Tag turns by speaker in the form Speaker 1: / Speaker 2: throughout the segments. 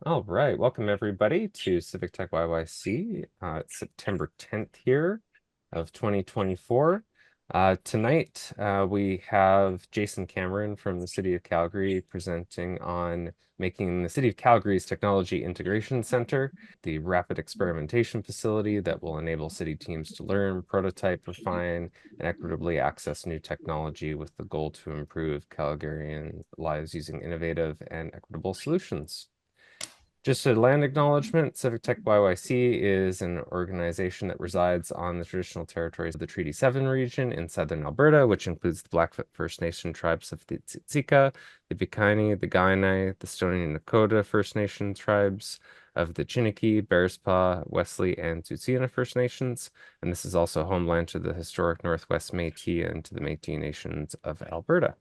Speaker 1: All right, welcome everybody to CivicTechYYC. It's September 10th here of 2024. Tonight we have Jason Cameron from the City of Calgary presenting on making the City of Calgary's Technology Integration Center the rapid experimentation facility that will enable city teams to learn, prototype, refine, and equitably access new technology with the goal to improve Calgarian lives using innovative and equitable solutions. Just a land acknowledgement, CivicTechYYC is an organization that resides on the traditional territories of the Treaty 7 region in southern Alberta, which includes the Blackfoot First Nation tribes of the Tsiksika, the Piikani, the Kainai, the Stoney Nakoda First Nation tribes of the Chiniki, Bearspaw, Wesley, and Tsuut'ina First Nations. And this is also homeland to the historic Northwest Métis and to the Métis Nations of Alberta.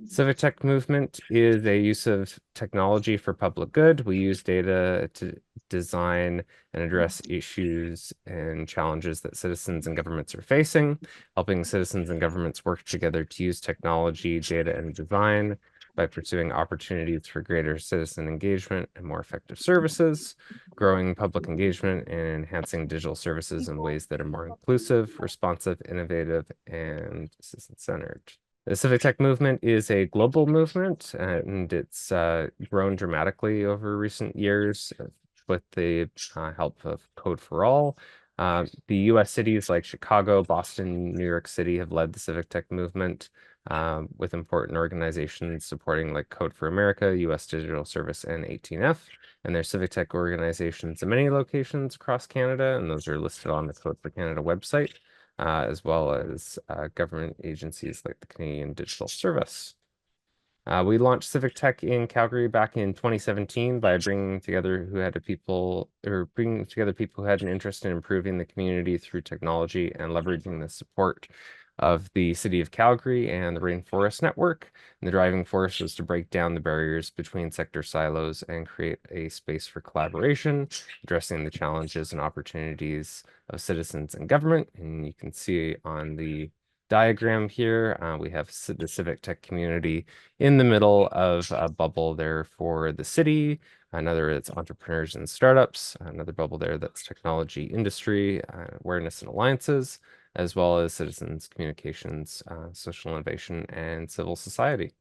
Speaker 1: CivicTech movement is a use of technology for public good. We use data to design and address issues and challenges that citizens and governments are facing, helping citizens and governments work together to use technology, data, and design by pursuing opportunities for greater citizen engagement and more effective services, growing public engagement, and enhancing digital services in ways that are more inclusive, responsive, innovative, and citizen-centered. The civic tech movement is a global movement, and it's grown dramatically over recent years with the help of Code for All. The US cities like Chicago, Boston, New York City have led the civic tech movement with important organizations supporting like Code for America, US Digital Service, and 18F. And there's civic tech organizations in many locations across Canada, and those are listed on the Code for Canada website. As well as government agencies like the Canadian Digital Service. We launched Civic Tech in Calgary back in 2017 by bringing together people who had an interest in improving the community through technology and leveraging the support of the City of Calgary and the Rainforest Network. And the driving force was to break down the barriers between sector silos and create a space for collaboration, addressing the challenges and opportunities of citizens and government. And you can see on the diagram here, we have the civic tech community in the middle of a bubble there for the city. Another it's entrepreneurs and startups. Another bubble there that's technology industry, awareness and alliances, as well as citizens, communications, social innovation, and civil society.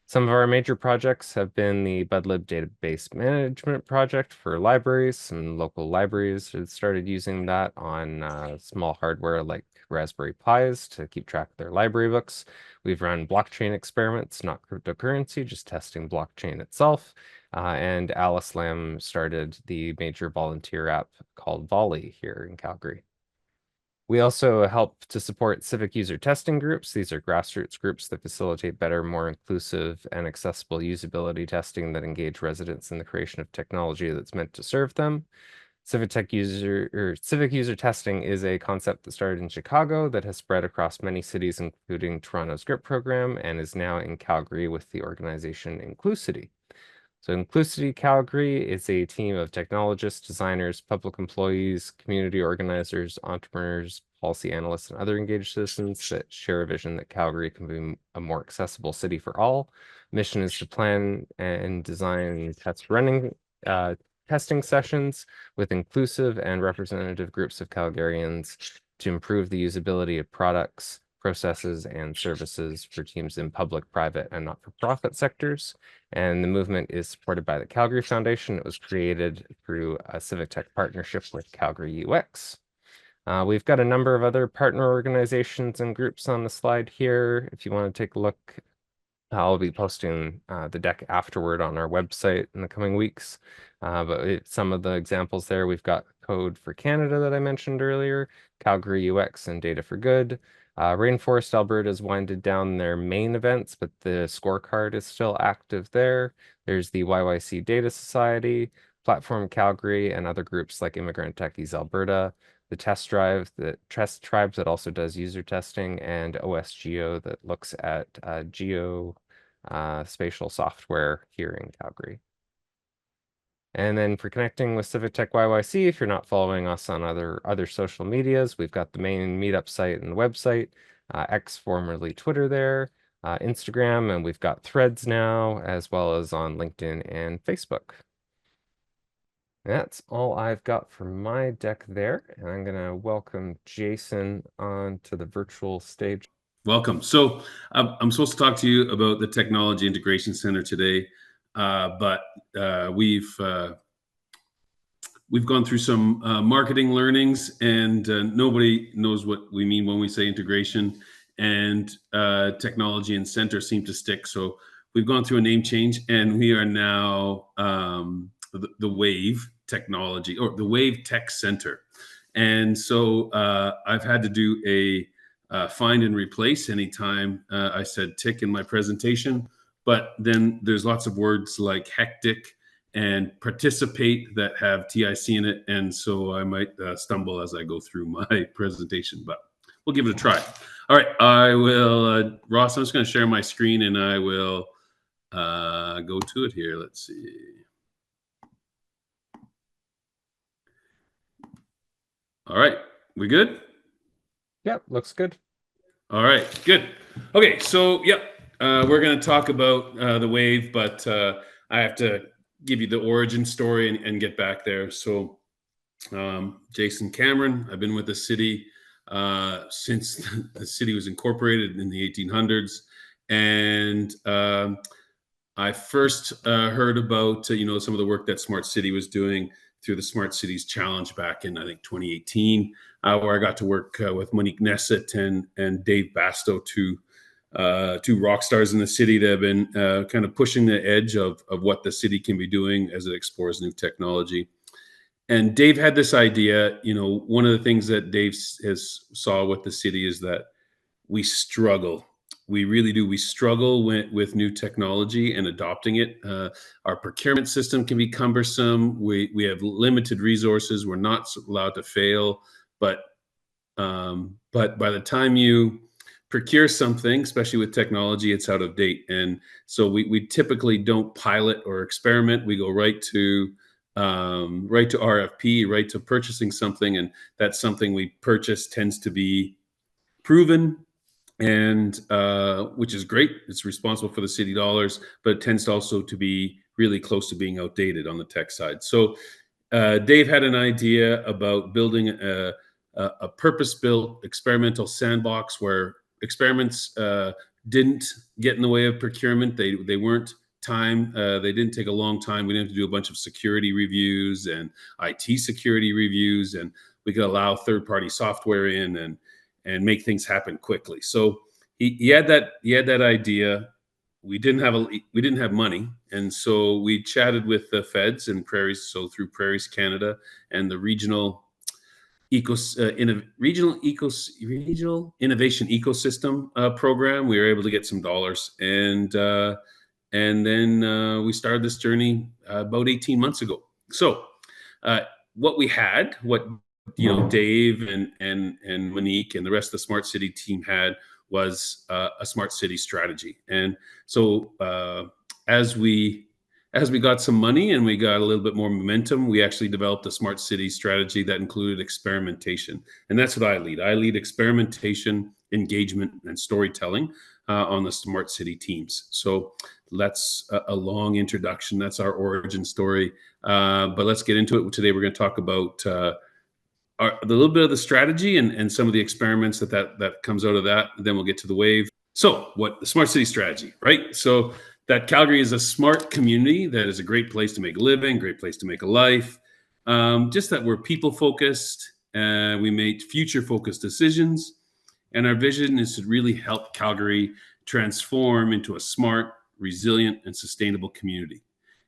Speaker 1: Some of our major projects have been the BudLib database management project for libraries. Some local libraries have started using that on small hardware like Raspberry Pis to keep track of their library books. We've run blockchain experiments, not cryptocurrency, just testing blockchain itself. And Alice Lam started the major volunteer app called Volley here in Calgary. We also help to support civic user testing groups. These are grassroots groups that facilitate better, more inclusive and accessible usability testing that engage residents in the creation of technology that's meant to serve them. Civic user testing is a concept that started in Chicago that has spread across many cities, including Toronto's GRIP program, and is now in Calgary with the organization Inclusity. So Inclusity Calgary is a team of technologists, designers, public employees, community organizers, entrepreneurs, policy analysts, and other engaged citizens that share a vision that Calgary can be a more accessible city for all. Mission is to plan and design test running testing sessions with inclusive and representative groups of Calgarians to improve the usability of products, processes, and services for teams in public, private, and not-for-profit sectors. And the movement is supported by the Calgary Foundation. It was created through a civic tech partnership with Calgary UX. We've got a number of other partner organizations and groups on the slide here. If you want to take a look, I'll be posting the deck afterward on our website in the coming weeks. Some of the examples there, we've got Code for Canada that I mentioned earlier, Calgary UX and Data for Good. Rainforest Alberta has winded down their main events, but the scorecard is still active there. There's the YYC Data Society, Platform Calgary, and other groups like Immigrant Techies Alberta, the Test Drive, the Test Tribes that also does user testing, and OSGeo that looks at spatial software here in Calgary. And then for connecting with CivicTechYYC, if you're not following us on other social medias, we've got the main meetup site and the website, X, formerly Twitter there. Instagram, and we've got threads now, as well as on LinkedIn and Facebook. That's all I've got for my deck there, and I'm going to welcome Jason onto the virtual stage.
Speaker 2: Welcome. So I'm supposed to talk to you about the Technology Integration Center today, but we've gone through some marketing learnings, and nobody knows what we mean when we say integration, and technology and center seem to stick. So we've gone through a name change, and we are now the Wave Technology, or the Wave Tech Center. And so I've had to do a find and replace anytime I said tick in my presentation, but then there's lots of words like hectic and participate that have TIC in it, and so I might stumble as I go through my presentation, but we'll give it a try. All right, I will, Ross, I'm just going to share my screen, and I will go to it here. Let's see. All right, we good?
Speaker 1: Yep, looks good.
Speaker 2: All right, good. Okay, so we're going to talk about the Wave, but I have to give you the origin story and get back there. So Jason Cameron, I've been with the city since the city was incorporated in the 1800s. And I first heard about, some of the work that Smart City was doing through the Smart Cities Challenge back in, I think, 2018, where I got to work with Monique Nessett and Dave Basto, two rock stars in the city that have been kind of pushing the edge of what the city can be doing as it explores new technology. And Dave had this idea, one of the things that Dave has saw with the city is that we struggle. We really do. We struggle with new technology and adopting it. Our procurement system can be cumbersome. We have limited resources. We're not allowed to fail. But by the time you procure something, especially with technology, it's out of date. And so we typically don't pilot or experiment. We go right to RFP, right to purchasing something, and that something we purchase tends to be proven, and which is great. It's responsible for the city dollars, but it tends to also to be really close to being outdated on the tech side. So Dave had an idea about building a purpose-built experimental sandbox where experiments didn't get in the way of procurement. They weren't time. They didn't take a long time. We didn't have to do a bunch of security reviews and IT security reviews, and we could allow third-party software in and make things happen quickly. So he had that idea. We didn't have money, and so we chatted with the feds and Prairies. So through Prairies Canada and the regional regional innovation ecosystem program, we were able to get some dollars, and then we started this journey about 18 months ago. So what Dave and Monique and the rest of the Smart City team had was a smart city strategy. And so as we got some money and we got a little bit more momentum, we actually developed a smart city strategy that included experimentation. And that's what I lead. I lead experimentation, engagement, and storytelling on the smart city teams. So that's a long introduction. That's our origin story. But let's get into it. Today we're going to talk about a little bit of the strategy and some of the experiments that comes out of that. And then we'll get to the Wave. So what the smart city strategy, right? So that Calgary is a smart community that is a great place to make a living, great place to make a life. Just that we're people focused. We make future focused decisions. And our vision is to really help Calgary transform into a smart, resilient, and sustainable community.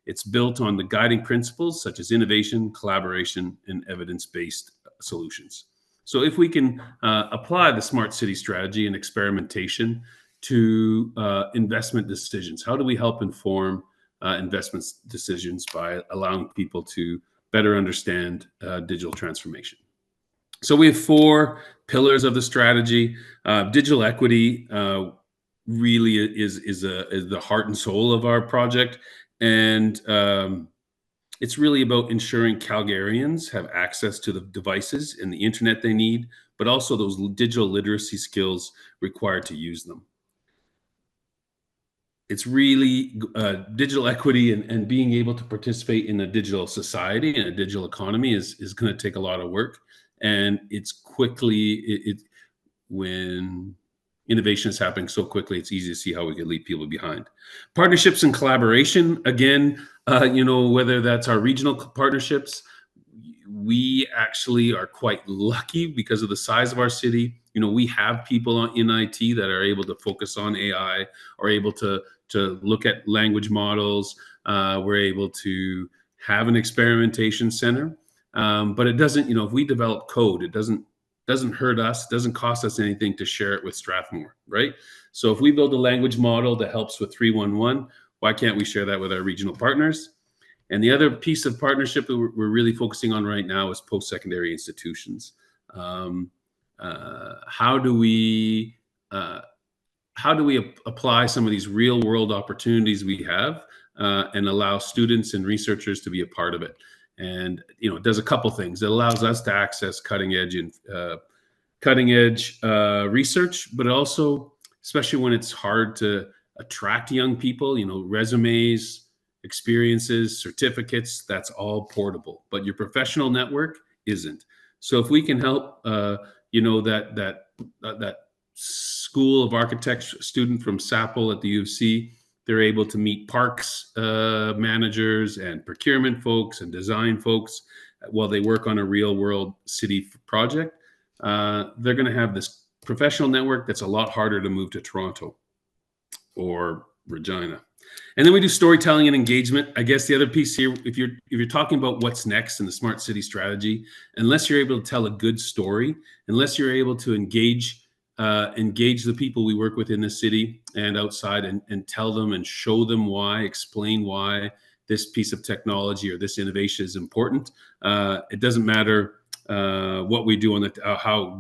Speaker 2: It's built on the guiding principles such as innovation, collaboration, and evidence-based solutions. So if we can apply the smart city strategy and experimentation to investment decisions, how do we help inform investment decisions by allowing people to better understand digital transformation? So we have 4 pillars of the strategy. Digital equity really is the heart and soul of our project. And it's really about ensuring Calgarians have access to the devices and the internet they need, but also those digital literacy skills required to use them. it's really digital equity and being able to participate in a digital society and a digital economy is going to take a lot of work. And it's when innovation is happening so quickly, it's easy to see how we can leave people behind. Partnerships and collaboration, again, whether that's our regional partnerships, we actually are quite lucky because of the size of our city. We have people in IT that are able to focus on AI, or able to look at language models. We're able to have an experimentation center, but it doesn't. If we develop code, it doesn't hurt us, doesn't cost us anything to share it with Strathmore, right? So if we build a language model that helps with 311, why can't we share that with our regional partners? And the other piece of partnership that we're really focusing on right now is post-secondary institutions. How do we apply some of these real world opportunities we have, and allow students and researchers to be a part of it? And it does a couple things. It allows us to access cutting edge research, but also, especially when it's hard to attract young people, resumes, experiences, certificates, that's all portable, but your professional network isn't. So if we can help, that School of Architecture student from SAPL at the U of C, they're able to meet parks managers and procurement folks and design folks while they work on a real world city project. They're going to have this professional network that's a lot harder to move to Toronto or Regina. And then we do storytelling and engagement. I guess the other piece here, if you're talking about what's next in the smart city strategy, unless you're able to tell a good story, unless you're able to engage the people we work with in the city and outside, and tell them and show them why, explain why this piece of technology or this innovation is important. It doesn't matter what we do on how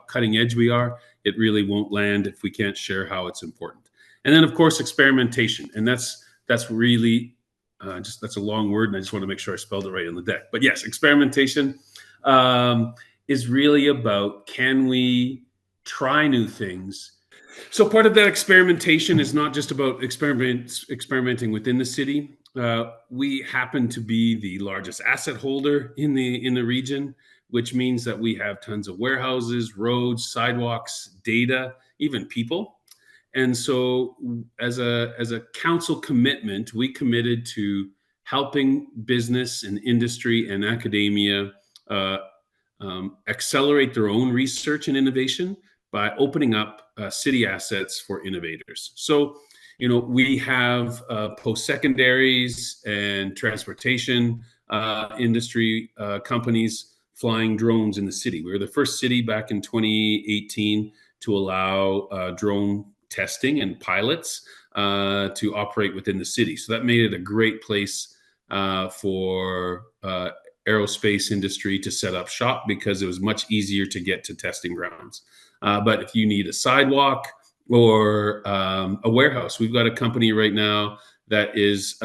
Speaker 2: cutting edge we are. It really won't land if we can't share how it's important. And then, of course, experimentation. And that's really that's a long word, and I just want to make sure I spelled it right on the deck. But yes, experimentation is really about, can we try new things? So part of that experimentation is not just about experimenting within the city. We happen to be the largest asset holder in the region, which means that we have tons of warehouses, roads, sidewalks, data, even people. And so as a council commitment, we committed to helping business and industry and academia accelerate their own research and innovation by opening up city assets for innovators. So, we have post-secondaries and transportation industry companies flying drones in the city. We were the first city back in 2018 to allow drone testing and pilots to operate within the city. So that made it a great place for aerospace industry to set up shop, because it was much easier to get to testing grounds. But if you need a sidewalk or a warehouse, we've got a company right now that is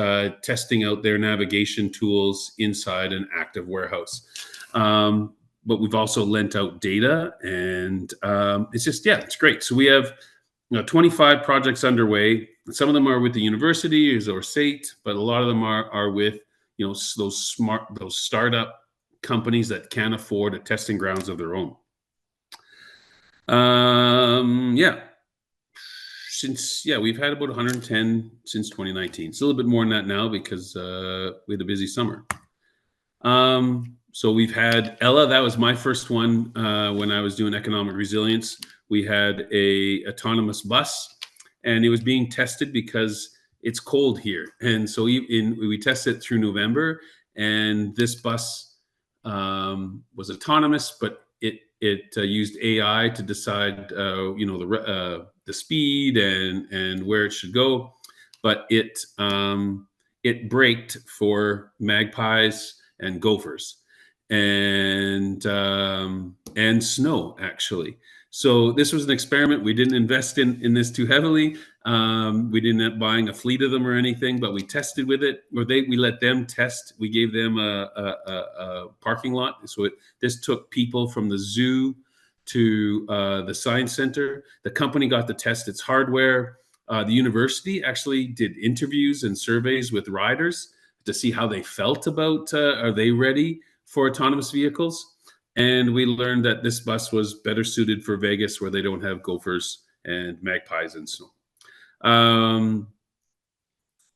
Speaker 2: testing out their navigation tools inside an active warehouse. But we've also lent out data, and it's great. So we have 25 projects underway. Some of them are with the universities or state, but a lot of them are with those startup companies that can't afford a testing grounds of their own. We've had about 110 since 2019. It's a little bit more than that now because we had a busy summer. So we've had Ella. That was my first one when I was doing economic resilience. We had a autonomous bus, and it was being tested because it's cold here. And so we tested it through November, and this bus was autonomous, but it used AI to decide, the speed and where it should go. But it braked for magpies and gophers and snow, actually. So this was an experiment. We didn't invest in this too heavily. We didn't end up buying a fleet of them or anything, but we tested with it, or we let them test. We gave them a parking lot. So this took people from the zoo to the science center. The company got to test its hardware. the university actually did interviews and surveys with riders to see how they felt about, are they ready for autonomous vehicles? And we learned that this bus was better suited for Vegas, where they don't have gophers and magpies and snow.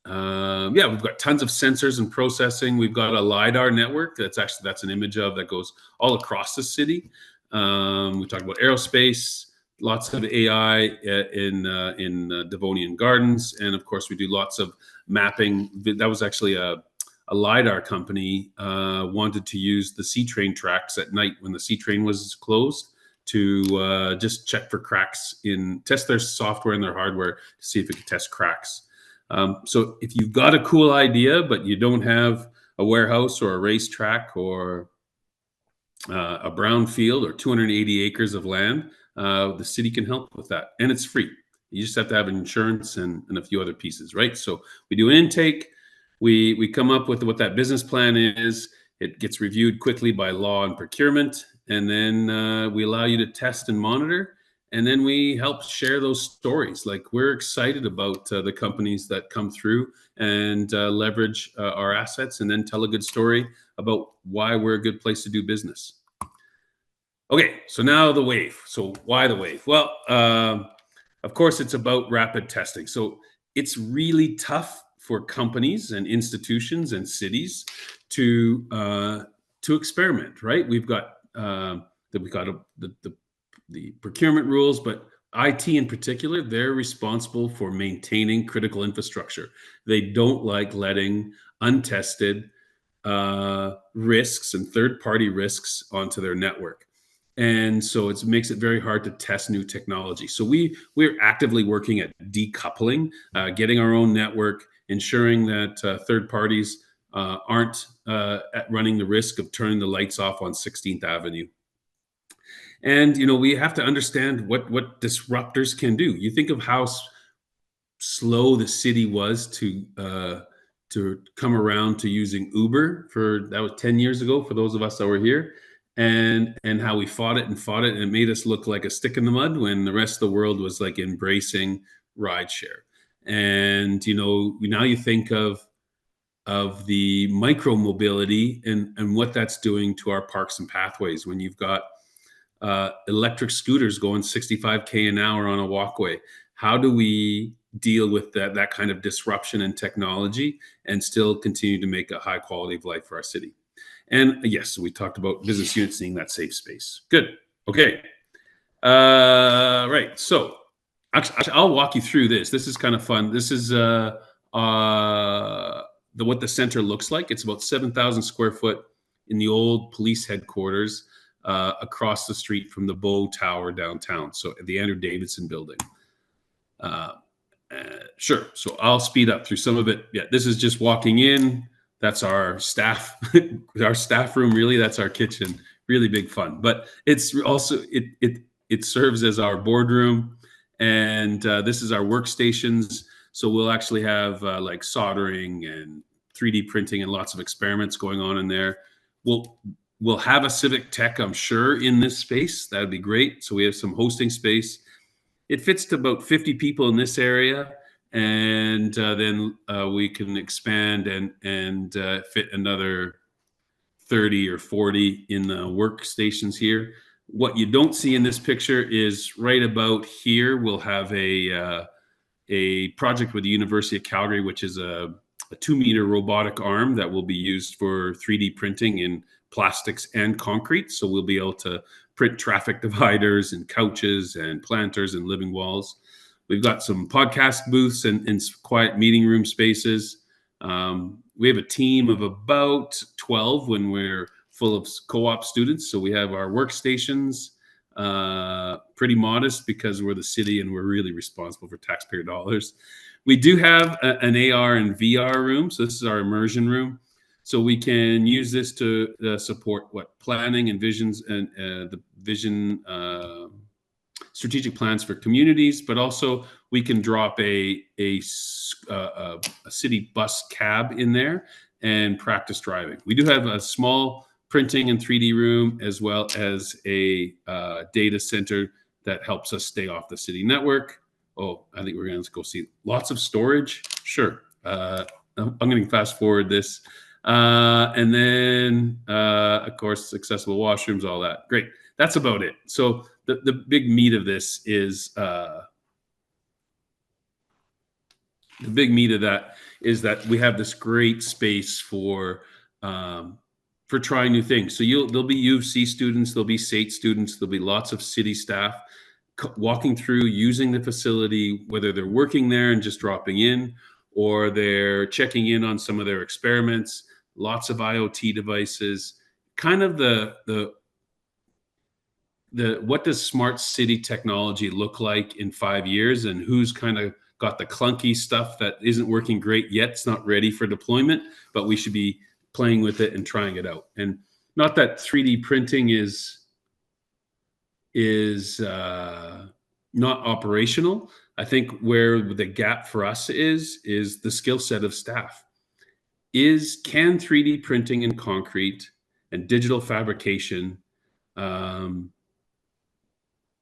Speaker 2: Yeah, we've got tons of sensors and processing. We've got a LiDAR network that's an image of that goes all across the city. We talked about aerospace, lots of AI in Devonian Gardens, and of course we do lots of mapping. That was actually a LiDAR company wanted to use the C train tracks at night when the C train was closed to just check for cracks test their software and their hardware to see if it could test cracks. So if you've got a cool idea, but you don't have a warehouse or a racetrack or a brown field or 280 acres of land, the city can help with that. And it's free. You just have to have insurance and a few other pieces, right? So we do an intake. We come up with what that business plan is. It gets reviewed quickly by law and procurement. And then we allow you to test and monitor. And then we help share those stories. Like, we're excited about the companies that come through and leverage our assets, and then tell a good story about why we're a good place to do business. Okay, so now the wave. So why the wave? Well, of course, it's about rapid testing. So it's really tough for companies and institutions and cities to experiment, right? We've got the procurement rules, but IT in particular, they're responsible for maintaining critical infrastructure. They don't like letting untested risks and third-party risks onto their network. And so it makes it very hard to test new technology. So we're actively working at decoupling, getting our own network, ensuring that third parties aren't running the risk of turning the lights off on 16th Avenue. And, we have to understand what disruptors can do. You think of how slow the city was to come around to using Uber that was 10 years ago for those of us that were here, and how we fought it, and it made us look like a stick in the mud when the rest of the world was like embracing rideshare. And, now you think of the micro mobility and what that's doing to our parks and pathways when you've got electric scooters going 65K an hour on a walkway. How do we deal with that kind of disruption in technology and still continue to make a high quality of life for our city? And yes, we talked about business units needing that safe space. Good. Okay. Right. So actually, I'll walk you through this. This is kind of fun. This is what the center looks like. It's about 7,000 square foot in the old police headquarters, across the street from the Bow Tower downtown. So the Andrew Davidson building. Sure. So I'll speed up through some of it. Yeah, this is just walking in. That's our staff, our staff room. Really, that's our kitchen. Really big fun. But it's also it serves as our boardroom, and this is our workstations. So we'll actually have like soldering and 3D printing and lots of experiments going on in there. We'll have a Civic Tech, I'm sure, in this space. That would be great. So we have some hosting space. It fits to about 50 people in this area, and then we can expand and fit another 30 or 40 in the workstations here. What you don't see in this picture is right about here, we'll have a project with the University of Calgary, which is a 2-meter robotic arm that will be used for 3D printing in plastics and concrete. So we'll be able to print traffic dividers and couches and planters and living walls. We've got some podcast booths and quiet meeting room spaces. We have a team of about 12 when we're full of co-op students. So we have our workstations, pretty modest because we're the city and we're really responsible for taxpayer dollars. We do have an AR and VR room. So this is our immersion room. So we can use this to support planning and visions and the vision strategic plans for communities, but also we can drop a city bus cab in there and practice driving. We do have a small printing and 3D room, as well as a data center that helps us stay off the city network. Oh, I think we're going to go see lots of storage. Sure. I'm going to fast forward this. And then, of course, accessible washrooms, all that. Great. That's about it. So the big meat of this is the big meat of that is that we have this great space for trying new things. So there'll be U of C students, there'll be SAIT students, there'll be lots of city staff walking through, using the facility, whether they're working there and just dropping in, or they're checking in on some of their experiments. Lots of IoT devices. Kind of the what does smart city technology look like in 5 years, and who's kind of got the clunky stuff that isn't working great yet, it's not ready for deployment, but we should be playing with it and trying it out. And not that 3D printing is not operational. I think where the gap for us is the skill set of staff. Can 3D printing in concrete and digital fabrication,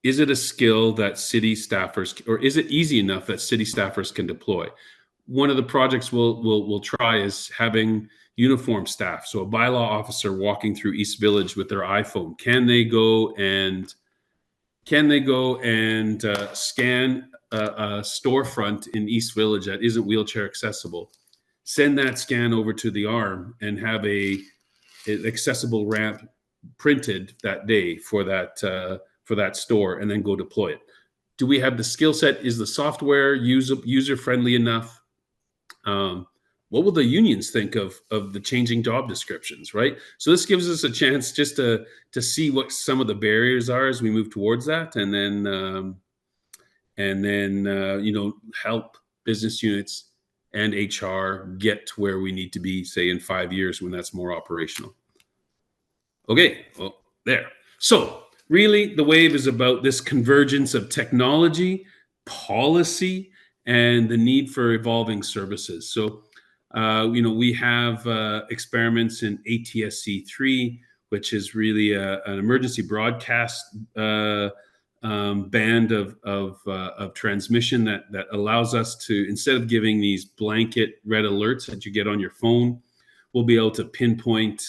Speaker 2: is it a skill that city staffers, or is it easy enough that city staffers can deploy? One of the projects we'll try is having uniform staff. So a bylaw officer walking through East Village with their iPhone. Can they go and scan a storefront in East Village that isn't wheelchair accessible? Send that scan over to the arm and have an accessible ramp printed that day for that store, and then go deploy it. Do we have the skill set? Is the software user friendly enough? What will the unions think of the changing job descriptions, right? So this gives us a chance just to see what some of the barriers are as we move towards that, and then help business units and HR get to where we need to be, say in 5 years when that's more operational. Okay, well, there. So really, the wave is about this convergence of technology, policy, and the need for evolving services. So, we have experiments in ATSC3, which is really an emergency broadcast band of transmission that allows us to, instead of giving these blanket red alerts that you get on your phone, we'll be able to pinpoint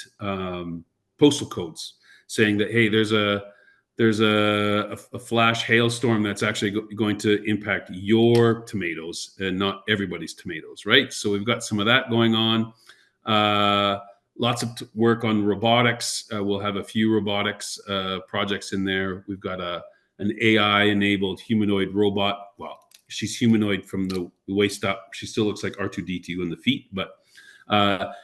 Speaker 2: postal codes saying that, hey, there's a flash hailstorm that's actually going to impact your tomatoes and not everybody's tomatoes, right? So we've got some of that going on. Lots of work on robotics. We'll have a few robotics projects in there. We've got an AI-enabled humanoid robot. Well, she's humanoid from the waist up. She still looks like R2-D2 in the feet, but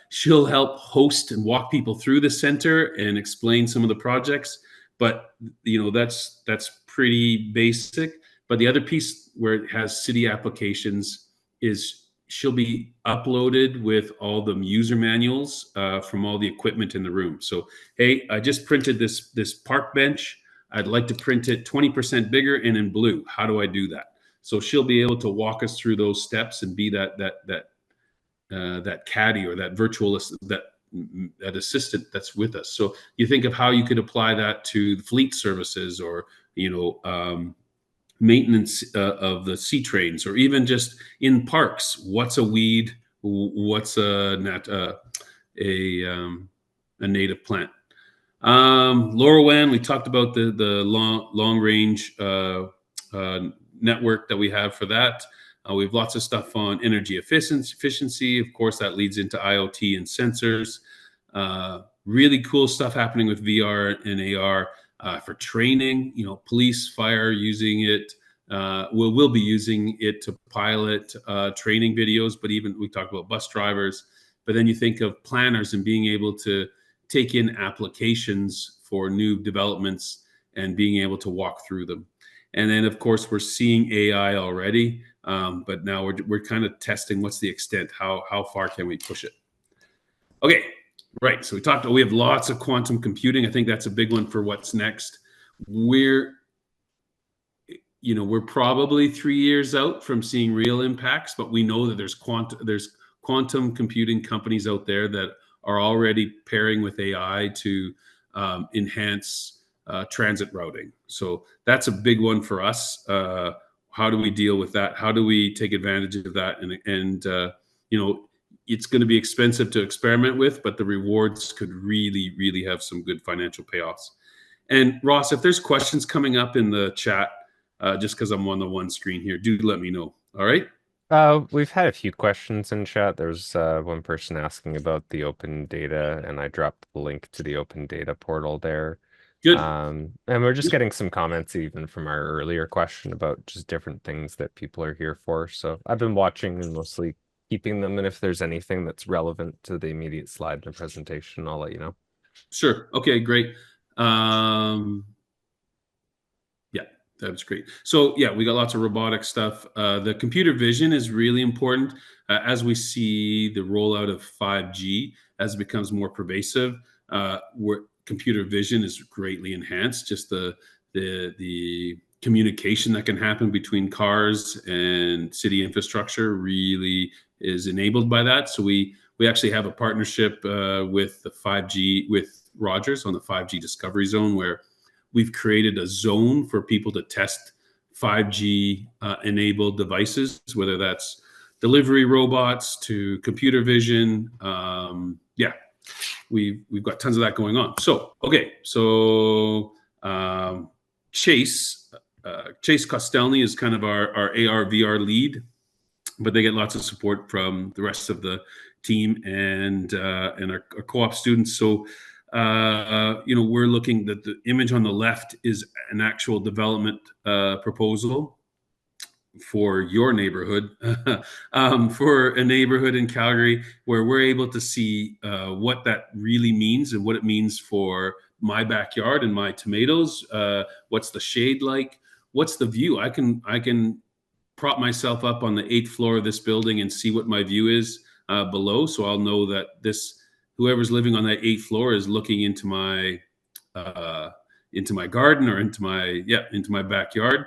Speaker 2: she'll help host and walk people through the center and explain some of the projects. But that's pretty basic. But the other piece where it has city applications is she'll be uploaded with all the user manuals from all the equipment in the room. So, hey, I just printed this park bench. I'd like to print it 20% bigger and in blue. How do I do that? So she'll be able to walk us through those steps and be that caddy or that virtual that assistant that's with us. So you think of how you could apply that to the fleet services, or maintenance of the sea trains, or even just in parks. What's a weed? What's a native plant? LoRaWAN, we talked about the long range network that we have for that. We have lots of stuff on energy efficiency. Of course, that leads into IoT and sensors. Really cool stuff happening with VR and AR for training. Police, fire using it. We'll be using it to pilot training videos, but even we talked about bus drivers. But then you think of planners and being able to take in applications for new developments and being able to walk through them. And then, of course, we're seeing AI already, but now we're kind of testing what's the extent, how far can we push it? Okay, right. So we have lots of quantum computing. I think that's a big one for what's next. We're probably 3 years out from seeing real impacts, but we know that there's quantum computing companies out there that are already pairing with AI to enhance transit routing. So that's a big one for us. how do we deal with that? How do we take advantage of that? And you know, it's going to be expensive to experiment with, but the rewards could really, really have some good financial payoffs. And Ross, if there's questions coming up in the chat, just because I'm on the one screen here, do let me know. All right.
Speaker 1: We've had a few questions in chat. There's one person asking about the open data, and I dropped the link to the open data portal there.
Speaker 2: Good.
Speaker 1: And we're just getting some comments even from our earlier question about just different things that people are here for. So I've been watching and mostly keeping them, and if there's anything that's relevant to the immediate slide in the presentation, I'll let you know.
Speaker 2: Sure. Okay, great. Yeah, that's great. So yeah, we got lots of robotic stuff. The computer vision is really important as we see the rollout of 5G as it becomes more pervasive. Where computer vision is greatly enhanced. Just the communication that can happen between cars and city infrastructure really is enabled by that. So we actually have a partnership with the 5G with Rogers on the 5G Discovery Zone, where we've created a zone for people to test 5G enabled devices, whether that's delivery robots to computer vision. Yeah, we've got tons of that going on. So okay, so Chase Kostelny is kind of our AR VR lead, but they get lots of support from the rest of the team and our co-op students. So you know, we're looking that the image on the left is an actual development proposal for your neighborhood, for a neighborhood in Calgary, where we're able to see what that really means and what it means for my backyard and my tomatoes. What's the shade like? What's the view? I can prop myself up on the 8th floor of this building and see what my view is below, so I'll know that whoever's living on that 8th floor is looking into my garden or into my backyard.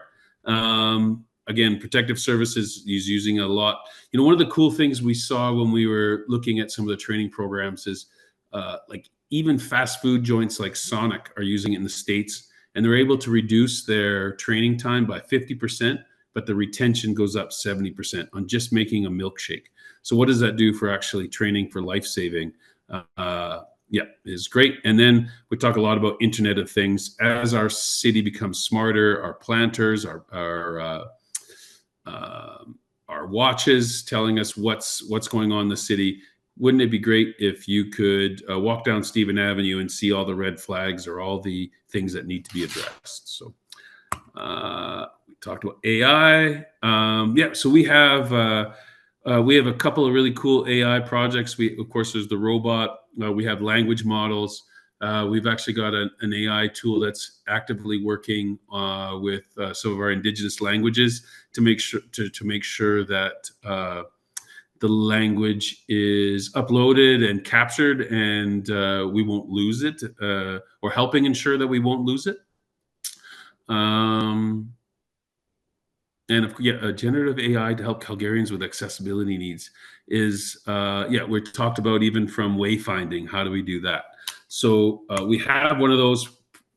Speaker 2: Again, protective services is using a lot. You know, one of the cool things we saw when we were looking at some of the training programs is like even fast food joints like Sonic are using it in the States, and they're able to reduce their training time by 50%, but the retention goes up 70% on just making a milkshake. So what does that do for actually training for life-saving? Yeah, is great. And then we talk a lot about Internet of Things. As our city becomes smarter, our planters, our watches telling us what's going on in the city. Wouldn't it be great if you could walk down Stephen Avenue and see all the red flags or all the things that need to be addressed? So we talked about AI. Yeah, so we have a couple of really cool AI projects. Of course, there's the robot. We have language models. We've actually got an AI tool that's actively working with some of our Indigenous languages to make sure that the language is uploaded and captured, and we won't lose it, or helping ensure that we won't lose it. And generative AI to help Calgarians with accessibility needs is, we talked about even from wayfinding. How do we do that? So we have one of those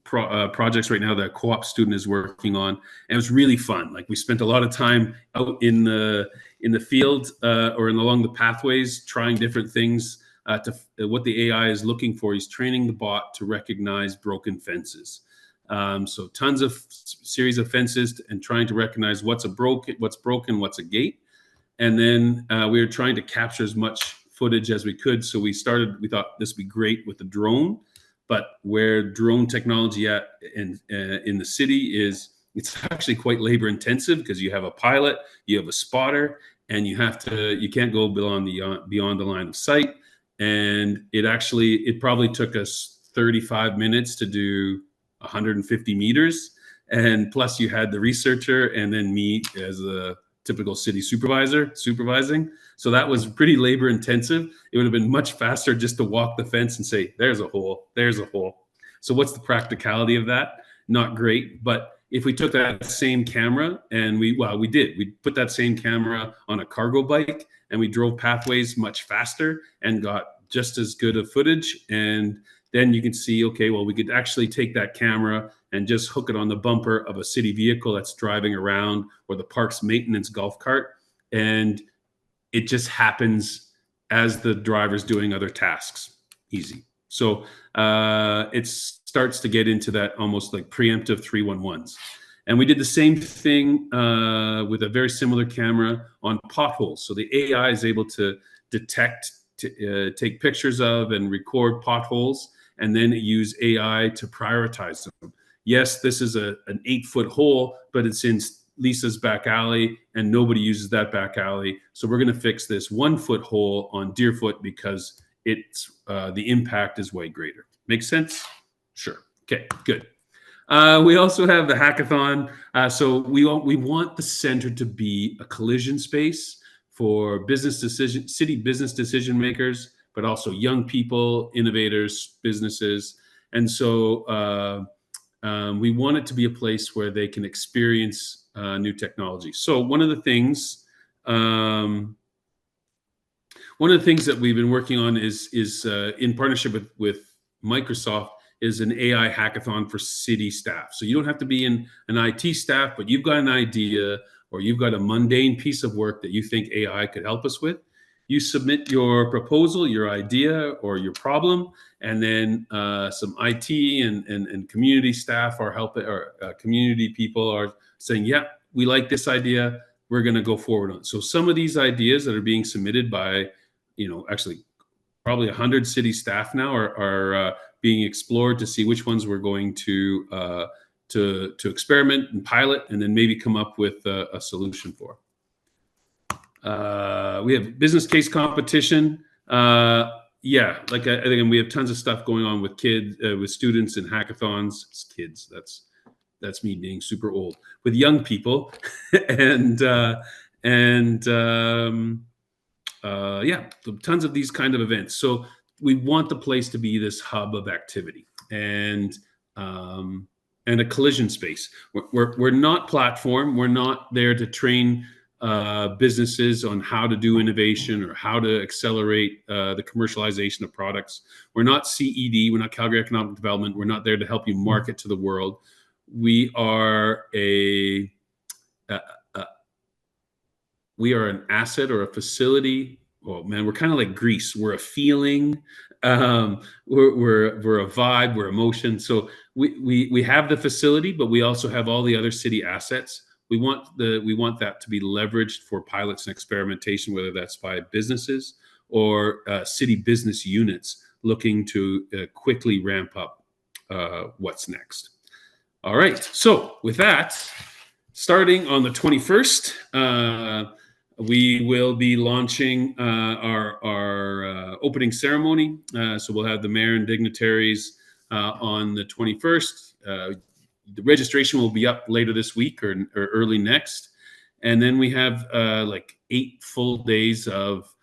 Speaker 2: projects right now that a co-op student is working on, and it was really fun. Like, we spent a lot of time out in the field or along the pathways trying different things what the AI is looking for. He's training the bot to recognize broken fences. So tons of series of fences and trying to recognize what's broken, what's a gate. And then we were trying to capture as much footage as we could. So we thought this would be great with the drone, but where drone technology in the city is, it's actually quite labor intensive, because you have a pilot, you have a spotter, and you can't go beyond the line of sight. And it probably took us 35 minutes to do 150 meters, and plus you had the researcher and then me as a typical city supervisor supervising. So that was pretty labor intensive. It would have been much faster just to walk the fence and say, there's a hole. So what's the practicality of that? Not great. But if we took that same camera and we put that same camera on a cargo bike, and we drove pathways much faster and got just as good of footage. And then you can see, okay, well, we could actually take that camera and just hook it on the bumper of a city vehicle that's driving around, or the park's maintenance golf cart, and it just happens as the driver's doing other tasks. Easy. So it starts to get into that almost like preemptive 311s. And we did the same thing with a very similar camera on potholes. So the AI is able to detect, take pictures of and record potholes, and then use AI to prioritize them. Yes, this is an 8-foot hole, but it's in Lisa's back alley and nobody uses that back alley. So we're going to fix this 1-foot hole on Deerfoot because it's the impact is way greater. Make sense? Sure. Okay, good. We also have the hackathon. So we want the center to be a collision space for city business decision makers, but also young people, innovators, businesses. And so we want it to be a place where they can experience new technology. So one of the things that we've been working on is in partnership with Microsoft, is an AI hackathon for city staff. So you don't have to be in an IT staff, but you've got an idea or you've got a mundane piece of work that you think AI could help us with. You submit your proposal, your idea, or your problem, and then some IT and community staff are helping, or community people are saying, yeah, we like this idea, we're going to go forward on it. So some of these ideas that are being submitted by, actually probably 100 city staff now are being explored to see which ones we're going to experiment and pilot, and then maybe come up with a solution for. We have business case competition. Yeah, like again, we have tons of stuff going on with kids, with students and hackathons. It's kids. That's me being super old. With young people, and yeah, tons of these kind of events. So we want the place to be this hub of activity and a collision space. We're not platform. We're not there to train businesses on how to do innovation or how to accelerate the commercialization of products. We're not CED. We're not Calgary Economic Development. We're not there to help you market to the world. We are we are an asset or a facility. Oh man, we're kind of like Greece. We're a feeling. We're a vibe. We're emotion. So we have the facility, but we also have all the other city assets. We want that to be leveraged for pilots and experimentation, whether that's by businesses or city business units looking to quickly ramp up what's next. All right. So with that, starting on the 21st, we will be launching our opening ceremony. So we'll have the mayor and dignitaries on the 21st. The registration will be up later this week or early next. And then we have like 8 full days of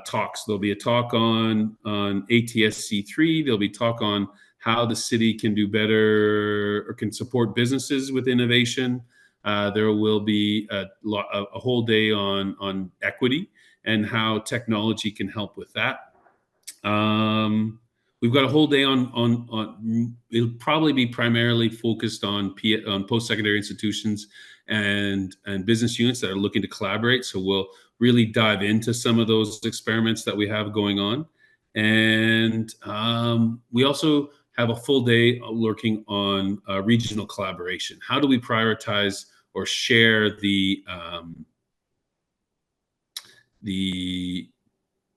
Speaker 2: talks. There'll be a talk on ATSC3. There'll be a talk on how the city can do better or can support businesses with innovation. There will be a whole day on equity and how technology can help with that. We've got a whole day on it'll probably be primarily focused on post-secondary institutions and business units that are looking to collaborate. So we'll really dive into some of those experiments that we have going on. And we also have a full day working on regional collaboration. How do we prioritize or share the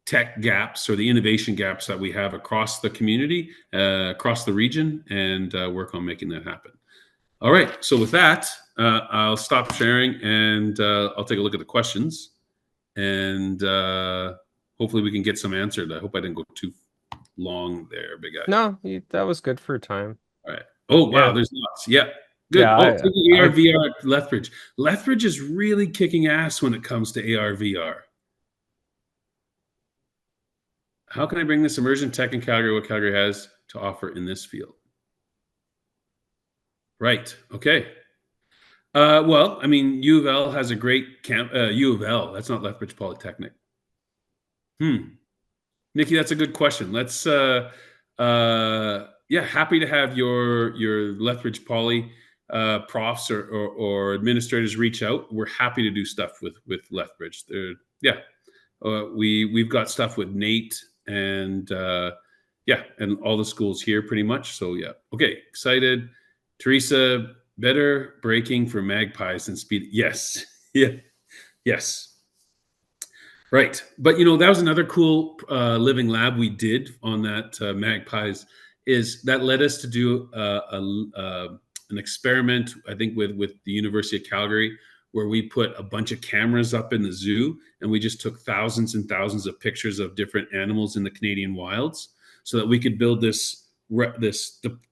Speaker 2: tech gaps or the innovation gaps that we have across the community, across the region, and work on making that happen. All right, so with that, I'll stop sharing and I'll take a look at the questions, and hopefully we can get some answered. I hope I didn't go too long there, big guy.
Speaker 1: No, that was good for time.
Speaker 2: All right. Oh, wow,
Speaker 1: Yeah.
Speaker 2: there's lots. Yeah, good.
Speaker 1: Yeah,
Speaker 2: AR, VR at Lethbridge. Lethbridge is really kicking ass when it comes to AR, VR. How can I bring this immersion tech in Calgary, what Calgary has to offer in this field? Right. Okay. Well, I mean, U of L has a great camp. U of L, that's not Lethbridge Polytechnic. Nikki, that's a good question. Let's, yeah, yeah, happy to have your Lethbridge Poly profs or administrators reach out. We're happy to do stuff with Lethbridge. Yeah, we've got stuff with Nate and yeah, and all the schools here pretty much. So yeah, okay, excited. Teresa, better braking for magpies than speed. Yes, yeah, yes. Right. But that was another cool living lab we did on that magpies is that led us to do an experiment, I think, with the University of Calgary, where we put a bunch of cameras up in the zoo and we just took thousands and thousands of pictures of different animals in the Canadian wilds so that we could build this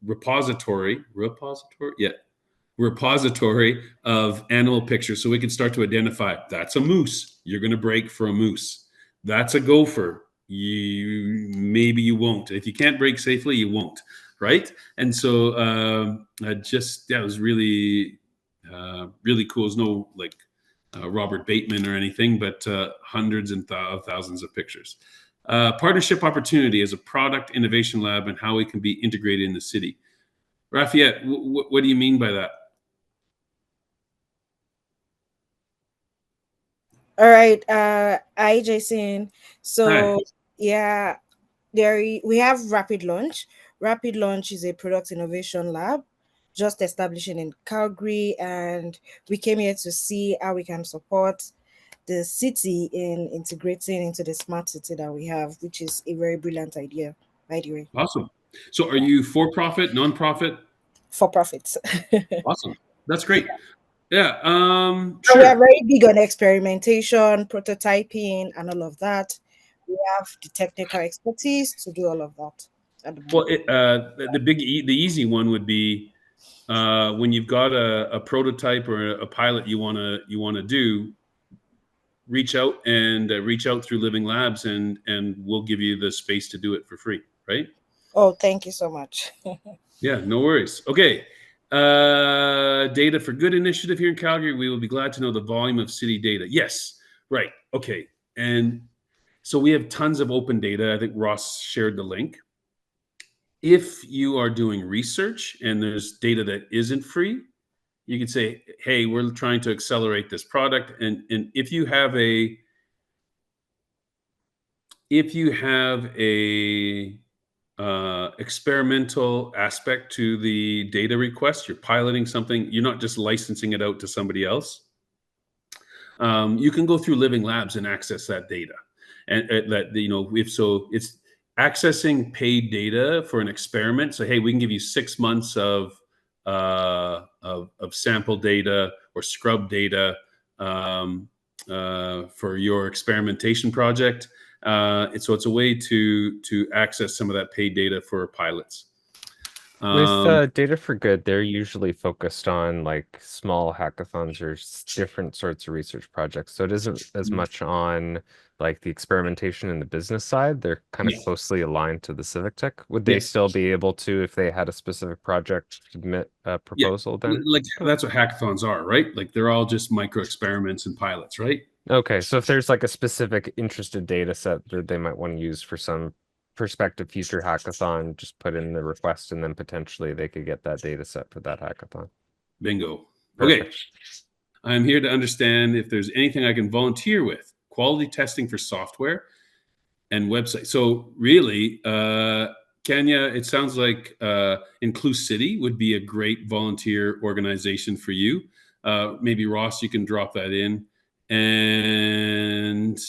Speaker 2: repository of animal pictures so we can start to identify that's a moose, you're going to brake for a moose. That's a gopher, maybe you won't. If you can't brake safely, you won't, right? And so it was really really cool. There's no like Robert Bateman or anything, but hundreds and thousands of pictures. Partnership opportunity as a product innovation lab and how we can be integrated in the city. Rafayette, what do you mean by that?
Speaker 3: All right. Hi, Jason.
Speaker 2: Hi.
Speaker 3: So yeah, we have Rapid Launch. Rapid Launch is a product innovation lab just establishing in Calgary, and we came here to see how we can support the city in integrating into the smart city that we have, which is a very brilliant idea, by the way.
Speaker 2: Awesome. So are you for profit, non-profit?
Speaker 3: For profits.
Speaker 2: Awesome. That's great. Yeah.
Speaker 3: So we are
Speaker 2: Sure.
Speaker 3: very big on experimentation, prototyping, and all of that. We have the technical expertise to do all of that at the
Speaker 2: Well,
Speaker 3: moment.
Speaker 2: the easy one would be when you've got a prototype or a pilot you wanna do, reach out through Living Labs and we'll give you the space to do it for free, right?
Speaker 3: Oh, thank you so much.
Speaker 2: Yeah, no worries. Okay. Data for Good initiative here in Calgary. We will be glad to know the volume of city data. Yes, right. Okay. And so we have tons of open data. I think Ross shared the link. If you are doing research and there's data that isn't free, you could say, hey, we're trying to accelerate this product. And if you have a experimental aspect to the data request, you're piloting something, you're not just licensing it out to somebody else. You can go through Living Labs and access that data. And that, if so, it's accessing paid data for an experiment. So, hey, we can give you 6 months of sample data or scrub data for your experimentation project. So it's a way to access some of that paid data for pilots.
Speaker 1: With Data for Good, they're usually focused on like small hackathons or different sorts of research projects. So it isn't as much on like the experimentation and the business side. They're kind of
Speaker 2: Yeah.
Speaker 1: closely aligned to the civic tech. Would they
Speaker 2: Yes.
Speaker 1: still be able to, if they had a specific project, submit a proposal then?
Speaker 2: Like that's what hackathons are, right? Like they're all just micro experiments and pilots, right?
Speaker 1: Okay, so if there's like a specific interested data set that they might want to use for some prospective future hackathon, just put in the request and then potentially they could get that data set for that hackathon.
Speaker 2: Bingo.
Speaker 1: Perfect.
Speaker 2: Okay. I'm here to understand if there's anything I can volunteer with. Quality testing for software and website. So really, Kenya, it sounds like Inclusivity would be a great volunteer organization for you. Maybe Ross, you can drop that in. And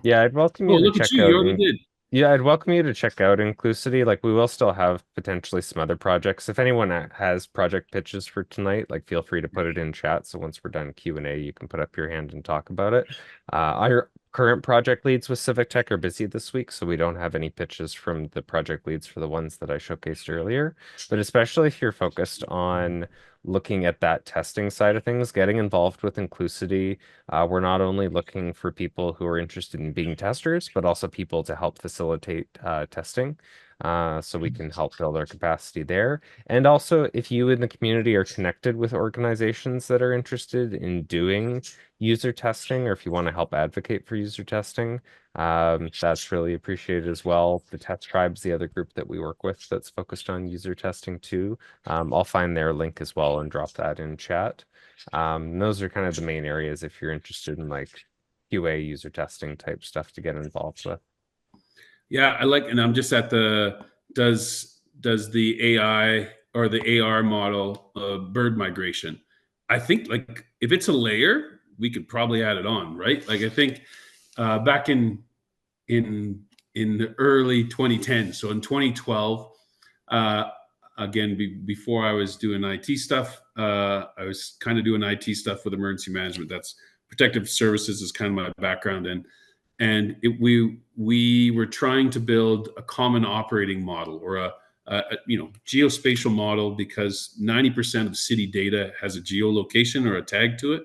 Speaker 1: yeah, I'd welcome you to
Speaker 2: look at
Speaker 1: check
Speaker 2: you. You
Speaker 1: out.
Speaker 2: already did.
Speaker 1: Yeah, I'd welcome you to check out Inclusivity. Like we will still have potentially some other projects. If anyone has project pitches for tonight, like feel free to put it in chat. So once we're done Q&A, you can put up your hand and talk about it. Our current project leads with Civic Tech are busy this week, so we don't have any pitches from the project leads for the ones that I showcased earlier. But especially if you're focused on looking at that testing side of things, getting involved with Inclusivity. We're not only looking for people who are interested in being testers, but also people to help facilitate testing. so we can help build our capacity there. And also, if you in the community are connected with organizations that are interested in doing user testing, or if you want to help advocate for user testing, that's really appreciated as well. The Test Tribe's the other group that we work with that's focused on user testing too. I'll find their link as well and drop that in chat. Those are kind of the main areas if you're interested in like QA user testing type stuff to get involved with.
Speaker 2: Yeah, I like, and I'm just at the, does the AI or the AR model bird migration? I think like if it's a layer, we could probably add it on, right? Like I think back in the early 2010s, so in 2012, again, before I was doing IT stuff, I was kind of doing IT stuff with emergency management. That's protective services is kind of my background, and we were trying to build a common operating model or a geospatial model, because 90% of city data has a geolocation or a tag to it.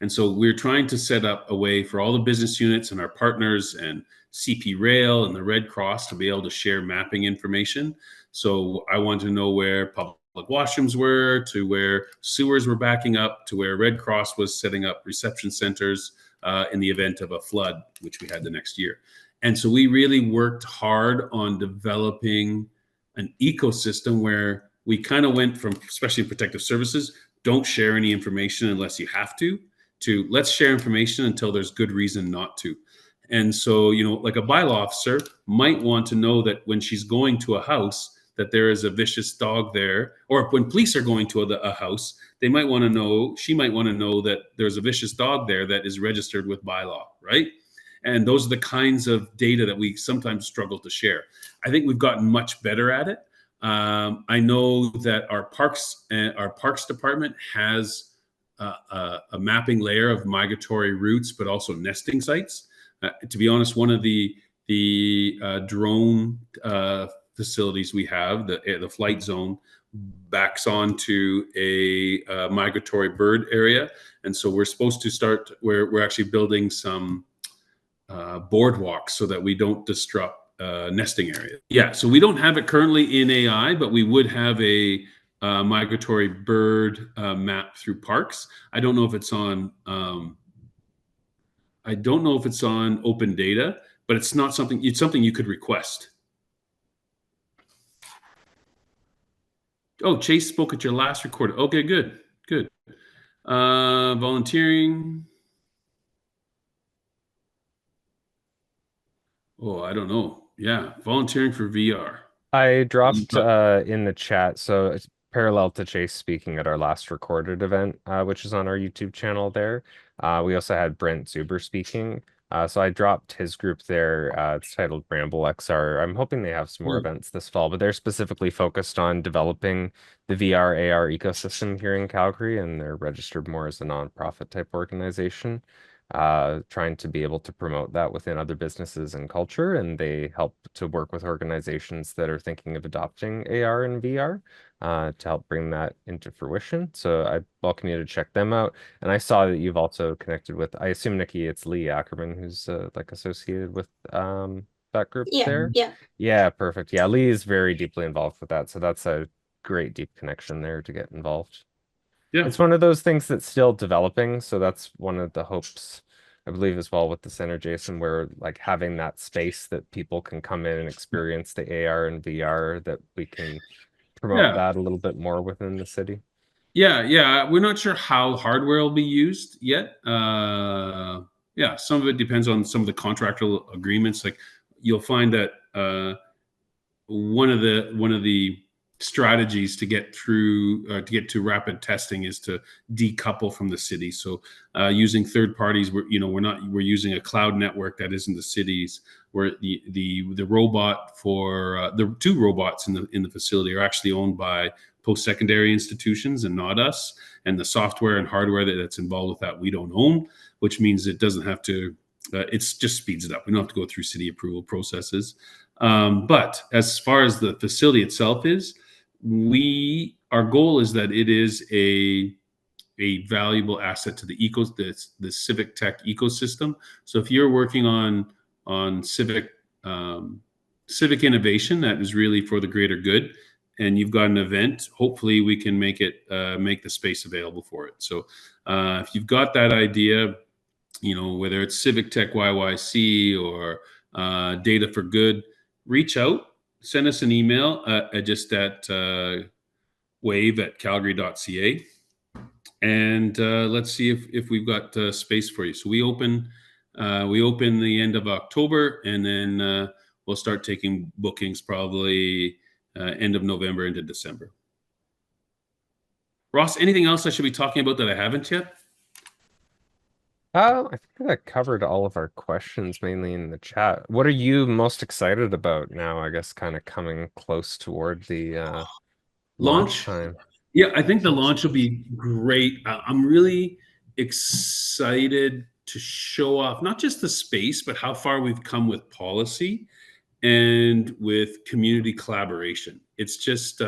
Speaker 2: And so we're trying to set up a way for all the business units and our partners and CP Rail and the Red Cross to be able to share mapping information. So I want to know where public washrooms were, to where sewers were backing up, to where Red Cross was setting up reception centers in the event of a flood, which we had the next year. And so we really worked hard on developing an ecosystem where we kind of went from, especially in protective services, don't share any information unless you have to let's share information until there's good reason not to. And so, like a bylaw officer might want to know that when she's going to a house, that there is a vicious dog there, or when police are going to a house, she might want to know that there's a vicious dog there that is registered with bylaw, right? And those are the kinds of data that we sometimes struggle to share. I think we've gotten much better at it. I know that our parks department has a mapping layer of migratory routes, but also nesting sites. To be honest, one of the drone facilities we have, the flight zone, backs onto a migratory bird area, and so we're supposed to start. We're actually building some boardwalks so that we don't disrupt nesting areas. Yeah, so we don't have it currently in AI, but we would have a migratory bird map through parks. I don't know if it's on. I don't know if it's on open data, but it's not something. It's something you could request. Oh, Chase spoke at your last recording. Okay, good. Volunteering. Oh, I don't know. Yeah, volunteering for VR.
Speaker 1: I dropped in the chat, so it's parallel to Chase speaking at our last recorded event, which is on our YouTube channel there. We also had Brent Zuber speaking. So I dropped his group there. It's titled Bramble XR. I'm hoping they have some more events this fall, but they're specifically focused on developing the VR AR ecosystem here in Calgary, and they're registered more as a nonprofit type organization, trying to be able to promote that within other businesses and culture. And they help to work with organizations that are thinking of adopting AR and VR to help bring that into fruition. So I welcome you to check them out. And I saw that you've also connected with, I assume, Nikki, it's Lee Ackerman who's like associated with that group there. Yeah, perfect. Yeah, Lee is very deeply involved with that. So that's a great deep connection there to get involved.
Speaker 2: Yeah.
Speaker 1: It's one of those things that's still developing. So that's one of the hopes, I believe, as well with the center, Jason, where like having that space that people can come in and experience the AR and VR, that we can promote that a little bit more within the city.
Speaker 2: Yeah. We're not sure how hardware will be used yet. Yeah, some of it depends on some of the contractual agreements. Like you'll find that one of the strategies to get to rapid testing is to decouple from the city. So using third parties, we're using a cloud network that isn't the cities. Where the robot for the two robots in the facility are actually owned by post-secondary institutions and not us. And the software and hardware that's involved with that we don't own, which means it doesn't have to. It just speeds it up. We don't have to go through city approval processes. But as far as the facility itself is, our goal is that it is a valuable asset to the civic tech ecosystem. So if you're working on civic civic innovation that is really for the greater good, and you've got an event, hopefully we can make the space available for it. So if you've got that idea, whether it's CivicTechYYC or Data for Good, reach out, send us an email just at wave@calgary.ca, and let's see if we've got space for you. So we open the end of October, and then we'll start taking bookings probably end of November into December. Ross, anything else I should be talking about that I haven't yet?
Speaker 1: I think that covered all of our questions, mainly in the chat. What are you most excited about now? I guess kind of coming close toward the launch time.
Speaker 2: Yeah, I think the launch will be great. I'm really excited to show off not just the space, but how far we've come with policy and with community collaboration. It's just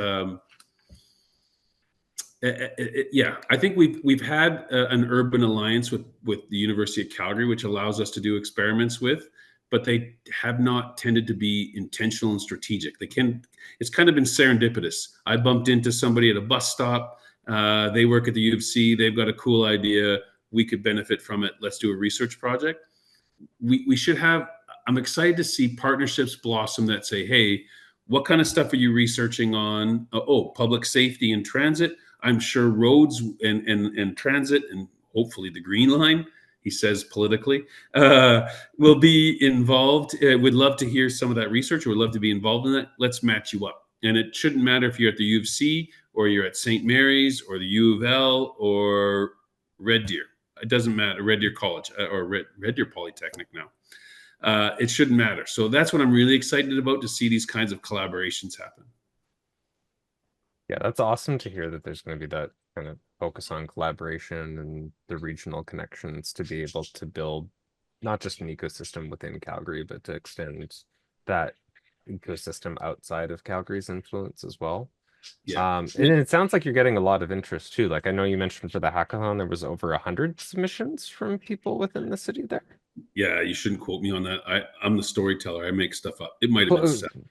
Speaker 2: yeah, I think we've had an urban alliance with the University of Calgary, which allows us to do experiments with, but they have not tended to be intentional and strategic. It's kind of been serendipitous. I bumped into somebody at a bus stop. They work at the U of C. They've got a cool idea. We could benefit from it. Let's do a research project. We should have. I'm excited to see partnerships blossom that say, hey, what kind of stuff are you researching on? Public safety and transit. I'm sure roads and transit, and hopefully the Green Line, he says politically, will be involved. We'd love to hear some of that research. We'd love to be involved in that. Let's match you up. And it shouldn't matter if you're at the U of C or you're at St. Mary's or the U of L or Red Deer. It doesn't matter, Red Deer College or Red Deer Polytechnic now. It shouldn't matter. So that's what I'm really excited about, to see these kinds of collaborations happen.
Speaker 1: Yeah, that's awesome to hear that there's going to be that kind of focus on collaboration and the regional connections to be able to build not just an ecosystem within Calgary, but to extend that ecosystem outside of Calgary's influence as well.
Speaker 2: Yeah.
Speaker 1: And it sounds like you're getting a lot of interest too. Like I know you mentioned for the hackathon, there was over 100 submissions from people within the city there.
Speaker 2: Yeah, you shouldn't quote me on that. I'm the storyteller. I make stuff up. It might have been 7.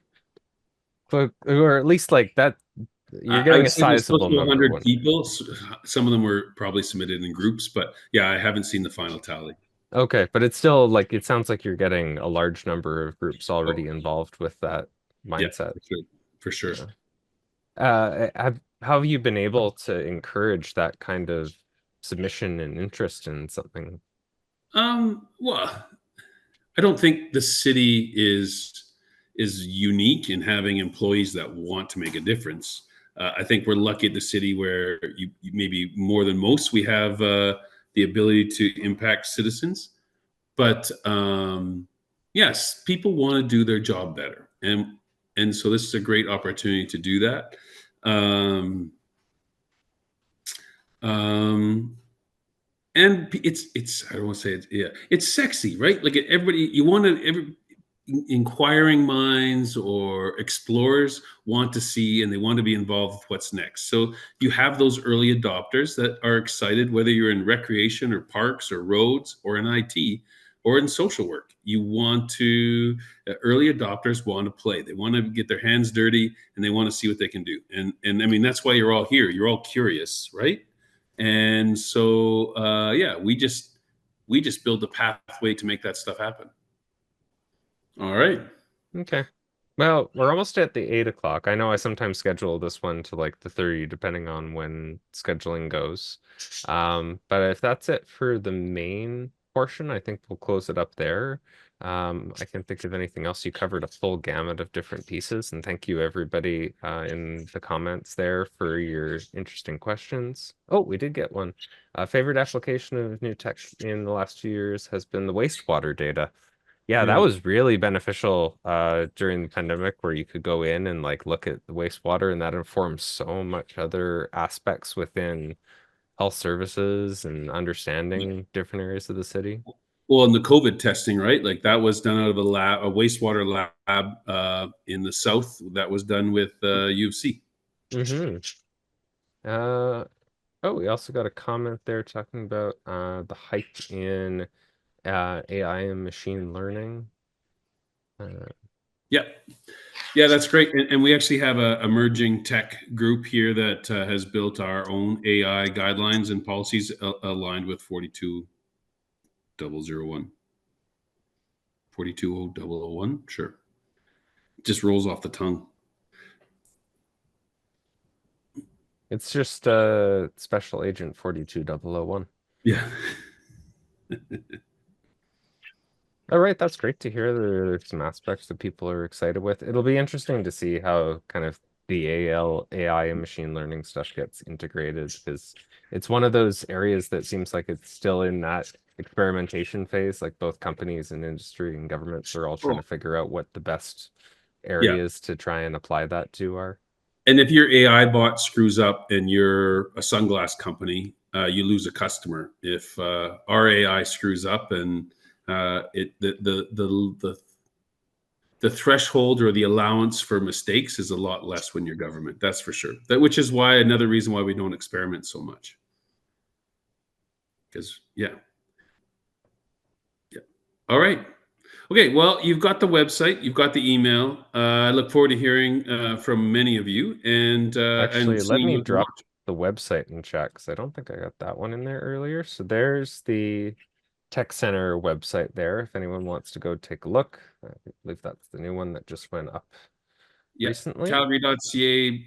Speaker 1: Or at least like that. You're getting a sizable number.
Speaker 2: 100 people. Some of them were probably submitted in groups, but yeah, I haven't seen the final tally.
Speaker 1: Okay, but it's still like it sounds like you're getting a large number of groups already involved with that mindset.
Speaker 2: Yeah, for sure.
Speaker 1: How have you been able to encourage that kind of submission and interest in something?
Speaker 2: Well, I don't think the city is unique in having employees that want to make a difference. I think we're lucky at the city where you maybe more than most, we have the ability to impact citizens. But yes, people want to do their job better, and so this is a great opportunity to do that. And it's I don't want to say it. Yeah, it's sexy, right? Like everybody, you want to inquiring minds or explorers want to see, and they want to be involved with what's next. So you have those early adopters that are excited, whether you're in recreation or parks or roads or in IT or in social work. You want to early adopters want to play. They want to get their hands dirty, and they want to see what they can do. And I mean, that's why you're all here. You're all curious, right? And so yeah, we just build the pathway to make that stuff happen. All right.
Speaker 1: Okay. Well, we're almost at the 8 o'clock. I know I sometimes schedule this one to like the 30, depending on when scheduling goes. But if that's it for the main portion, I think we'll close it up there. I can't think of anything else. You covered a full gamut of different pieces, and thank you everybody in the comments there for your interesting questions. Oh, we did get one. Favorite application of new tech in the last few years has been the wastewater data. Yeah, that was really beneficial during the pandemic, where you could go in and like look at the wastewater, and that informs so much other aspects within health services and understanding different areas of the city.
Speaker 2: Well, and the COVID testing, right? Like that was done out of a wastewater lab in the south. That was done with U of C.
Speaker 1: Mm-hmm. Oh, we also got a comment there talking about the hype in AI and machine learning.
Speaker 2: Yeah. Yeah, that's great. And we actually have a emerging tech group here that has built our own AI guidelines and policies aligned with 42001. 42001, sure. Just rolls off the tongue.
Speaker 1: It's just Special Agent 42001.
Speaker 2: Yeah.
Speaker 1: All right, that's great to hear. There's some aspects that people are excited with. It'll be interesting to see how kind of the AI, and machine learning stuff gets integrated, because it's one of those areas that seems like it's still in that experimentation phase. Like both companies and industry and governments are all trying to figure out what the best areas to try and apply that to are.
Speaker 2: And if your AI bot screws up and you're a sunglass company, you lose a customer. If our AI screws up and the threshold or the allowance for mistakes is a lot less when you're government. That's for sure. Which is why another reason why we don't experiment so much. Because yeah. All right. Okay. Well, you've got the website, you've got the email. I look forward to hearing from many of you. And
Speaker 1: Actually,
Speaker 2: and
Speaker 1: let me
Speaker 2: what
Speaker 1: drop the website in chat, because I don't think I got that one in there earlier. So there's the Tech Center website there, if anyone wants to go take a look. I believe that's the new one that just went up recently.
Speaker 2: Calgary.ca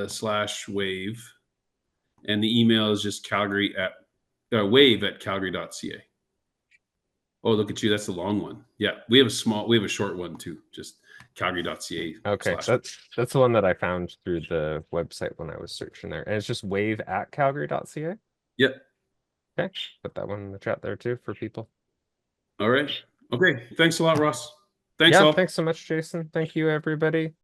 Speaker 2: /wave. And the email is just wave@calgary.ca. Oh, look at you. That's the long one. Yeah. We have a short one too. Just calgary.ca.
Speaker 1: Okay. That's the one that I found through the website when I was searching there. And it's just wave@calgary.ca.
Speaker 2: Yep.
Speaker 1: Okay. Put that one in the chat there too for people.
Speaker 2: All right. Okay. Thanks a lot, Ross. Thanks all.
Speaker 1: Thanks so much, Jason. Thank you, everybody.